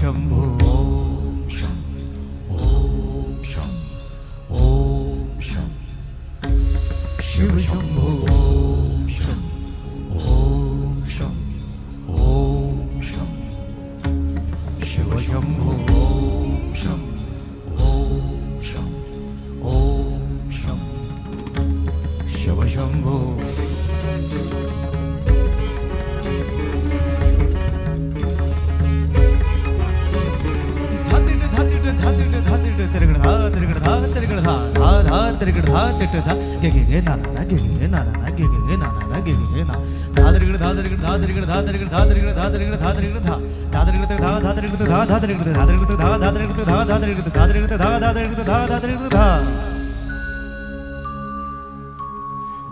शंभो ओम शं ओम शं ओम शं शिव शंभो ओम शं ओम शं ओम शं शिव शंभो ओम शं ओम शं ओम शं शिव शंभो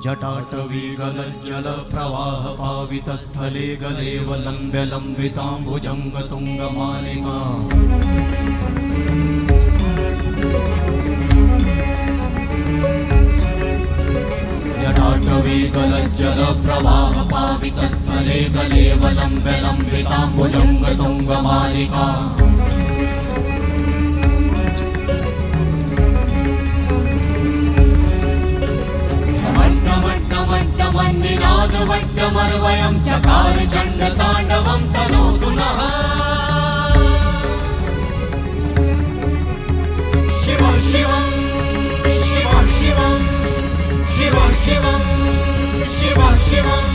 जटाटवी गलज्जल प्रवाह पावितस्थले गलेवलम्ब्य लम्बिताम्बुजङ्ग तुङ्गमालिका जटाटवी गलज्जल प्रवाह पावितस्थले गलेवलम्ब्य लम्बिताम्बुजङ्ग तुङ्गमालिका वट्टमर्वयं चकार चण्डताण्डवं तनोतु नः शिव शिवं शिव शिवं शिव शिवं शिव शिवं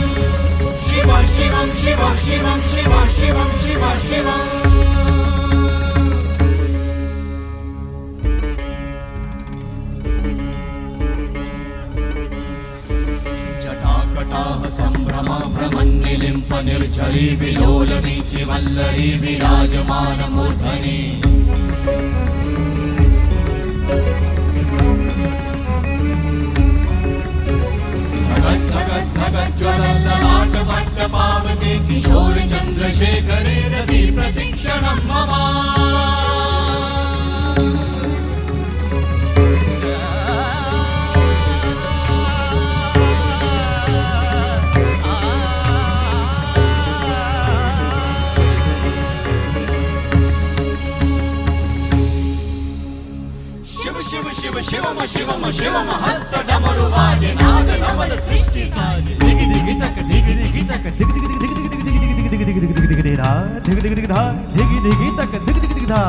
शिव शिवं शिव शिवं शिव शिवं शिव शिवं जटाकटाः सम्भ्रमा भ्रमन्निलिम्प निर्झरी विलोलवीचि वल्लरी विराजमानमूर्धनि ज्वलल्ललाटभट्टपावते किशोर चन्द्रशेखरे रति प्रतीक्षणं मम शिव शिव शिवम शिवम शिवम हस्त डमरु बाजे नाद नवल सृष्टि साजे दिग दिग तक दिग दिग तक दिग दिग दिग दिग दिग दिग दिग दिग दिग दिग दिग धा दिग दिग दिग धा दिग दिग तक दिग दिग दिग धा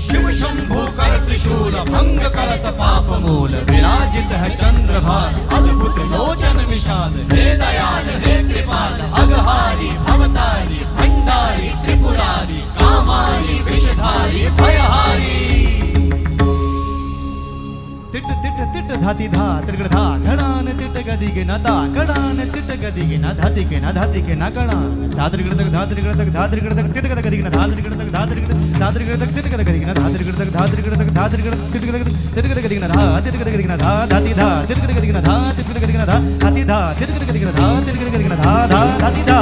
शिव शंभो कर त्रिशूल भंग करत पाप मूल विराजित है चंद्रभार अद्भुत लोचन विशाल हे दयाल हे कृपाल अघहारी भवतारी भंडारी त्रिपुरारी कामारी विषधारी भयहारी तिट तिट तिट धाती धा त्रिगड़ धा घड़ान तिट गदी के ना ता घड़ान तिट गदी के ना धाती के ना घड़ान धा त्रिगड़ तक धा त्रिगड़ तक धा त्रिगड़ तक तिट गदी के ना धा त्रिगड़ तक धा त्रिगड़ तक तिट गदी के ना धा त्रिगड़ तक धा त्रिगड़ तक धा त्रिगड़ तिट गदी के ना धा तिट गदी के ना धा धाती धा तिट गदी के ना धा तिट गदी के ना धा धाती धा तिट गदी के ना धा तिट गदी के ना धा धा धाती धा